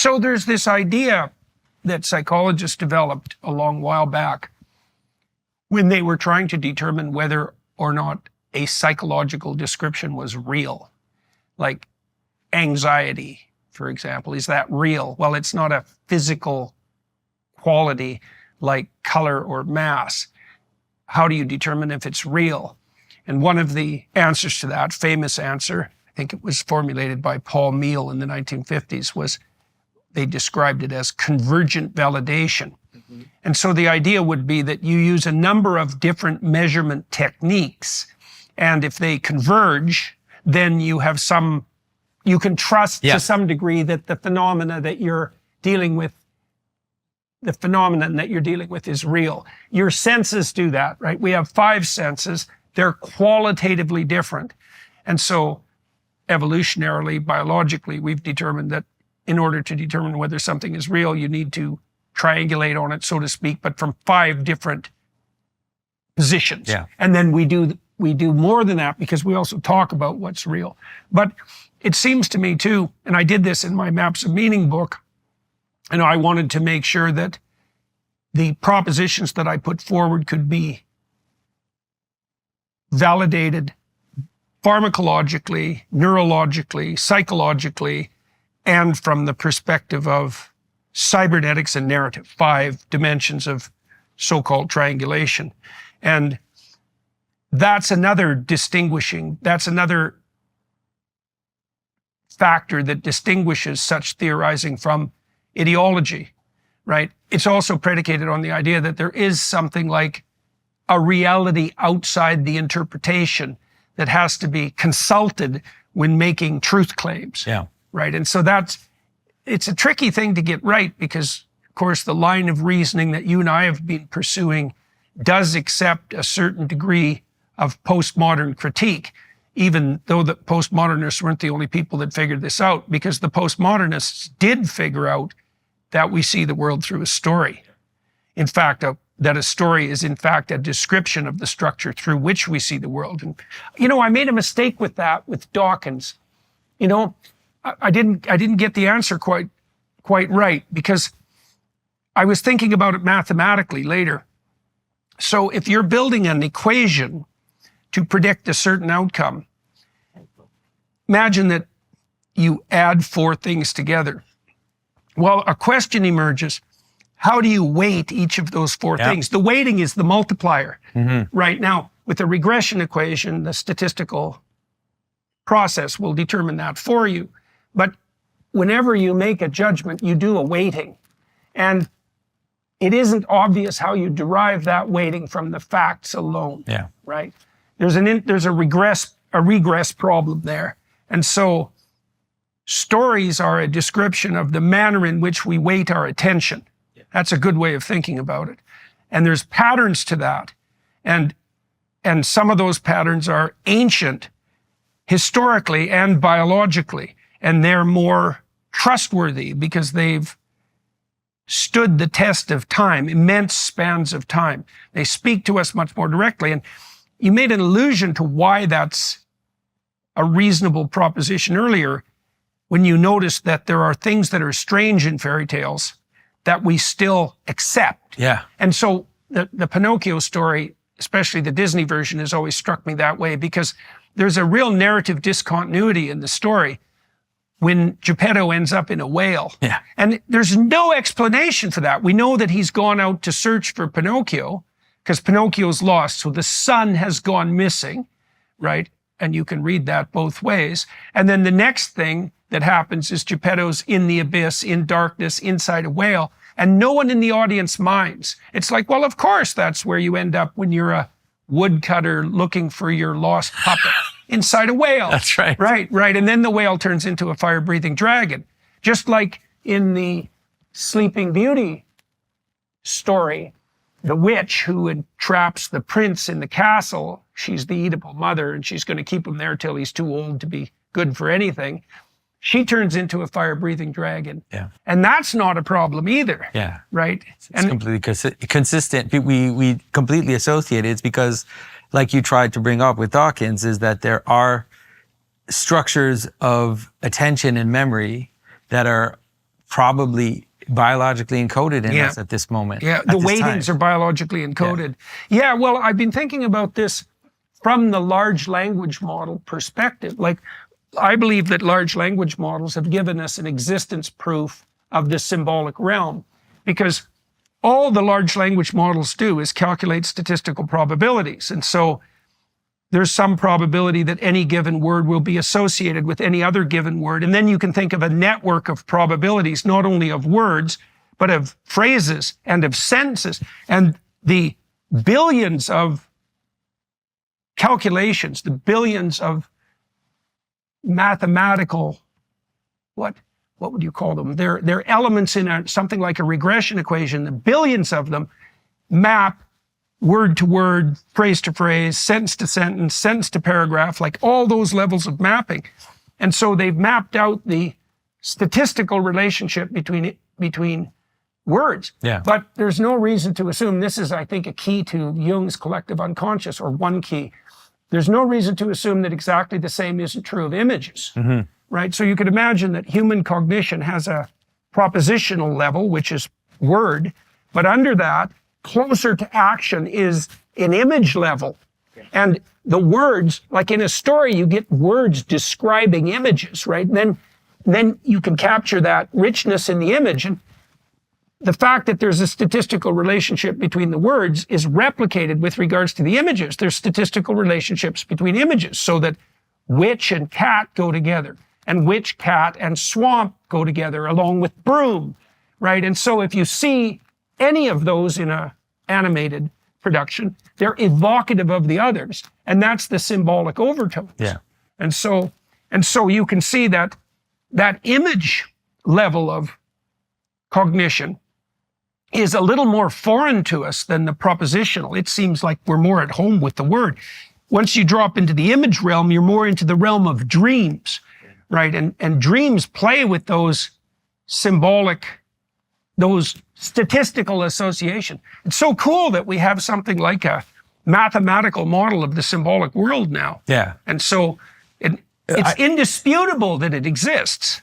So there's this idea that psychologists developed a long while back when they were trying to determine whether or not a psychological description was real. Like anxiety, for example, is that real? Well, it's not a physical quality like color or mass. How do you determine if it's real? And one of the answers to that, famous answer, I think it was formulated by Paul Meehl in the 1950s, was they described it as convergent validation. Mm-hmm. And so the idea would be that you use a number of different measurement techniques, and if they converge, then you have you can trust to some degree that the phenomenon that you're dealing with is real. Your senses do that, right? We have 5 senses. They're qualitatively different. And so evolutionarily, biologically, we've determined that in order to determine whether something is real, you need to triangulate on it, so to speak, but from 5 different positions. Yeah. And then we do more than that because we also talk about what's real. But it seems to me too, and I did this in my Maps of Meaning book, and I wanted to make sure that the propositions that I put forward could be validated pharmacologically, neurologically, psychologically, and from the perspective of cybernetics and narrative, 5 dimensions of so-called triangulation. And that's another factor that distinguishes such theorizing from ideology, right? It's also predicated on the idea that there is something like a reality outside the interpretation that has to be consulted when making truth claims. Yeah. Right. And so it's a tricky thing to get right because, of course, the line of reasoning that you and I have been pursuing does accept a certain degree of postmodern critique, even though the postmodernists weren't the only people that figured this out, because the postmodernists did figure out that we see the world through a story. In fact, that a story is in fact a description of the structure through which we see the world. And, I made a mistake with that with Dawkins. I didn't get the answer quite right because I was thinking about it mathematically later. So if you're building an equation to predict a certain outcome, imagine that you add 4 things together. Well, a question emerges. How do you weight each of those 4 things? The weighting is the multiplier. Mm-hmm. Right now, with a regression equation, the statistical process will determine that for you. But whenever you make a judgment, you do a weighting. And it isn't obvious how you derive that weighting from the facts alone. Yeah. Right? There's a regress problem there. And so stories are a description of the manner in which we weight our attention. That's a good way of thinking about it. And there's patterns to that. And some of those patterns are ancient historically and biologically. And they're more trustworthy because they've stood the test of time, immense spans of time. They speak to us much more directly. And you made an allusion to why that's a reasonable proposition earlier when you noticed that there are things that are strange in fairy tales that we still accept. Yeah. And so the Pinocchio story, especially the Disney version, has always struck me that way because there's a real narrative discontinuity in the story when Geppetto ends up in a whale. Yeah. And there's no explanation for that. We know that he's gone out to search for Pinocchio because Pinocchio's lost. So the son has gone missing, right? And you can read that both ways. And then the next thing that happens is Geppetto's in the abyss, in darkness, inside a whale, and no one in the audience minds. It's like, well, of course, that's where you end up when you're a woodcutter looking for your lost puppet inside a whale. That's right. Right. And then the whale turns into a fire-breathing dragon. Just like in the Sleeping Beauty story, the witch who entraps the prince in the castle, she's the Oedipal mother, and she's going to keep him there till he's too old to be good for anything. She turns into a fire-breathing dragon. Yeah. And that's not a problem either. Yeah. Right? It's completely consistent. We completely associate it. It's because, like you tried to bring up with Dawkins, is that there are structures of attention and memory that are probably biologically encoded in us at this moment. Yeah, the weightings are biologically encoded. Yeah, well, I've been thinking about this from the large language model perspective. Like, I believe that large language models have given us an existence proof of the symbolic realm, because all the large language models do is calculate statistical probabilities. And so there's some probability that any given word will be associated with any other given word. And then you can think of a network of probabilities, not only of words, but of phrases and of sentences. And the billions of calculations, the billions of mathematical, what would you call them? They're elements in something like a regression equation. The billions of them map word to word, phrase to phrase, sentence to sentence, sentence to paragraph, like all those levels of mapping. And so they've mapped out the statistical relationship between words. Yeah. But there's no reason to assume, this is, I think, a key to Jung's collective unconscious, or one key. There's no reason to assume that exactly the same isn't true of images, right? So you could imagine that human cognition has a propositional level, which is word, but under that, closer to action, is an image level. And the words, like in a story, you get words describing images, right? And then you can capture that richness in the image. And the fact that there's a statistical relationship between the words is replicated with regards to the images. There's statistical relationships between images, so that witch and cat go together, and witch, cat, and swamp go together, along with broom, right? And so if you see any of those in a animated production, they're evocative of the others, and that's the symbolic overtones. Yeah. And so you can see that image level of cognition is a little more foreign to us than the propositional. It seems like we're more at home with the word. Once you drop into the image realm, you're more into the realm of dreams, right? And dreams play with those symbolic, those statistical association. It's so cool that we have something like a mathematical model of the symbolic world now. Yeah. And so it's indisputable that it exists.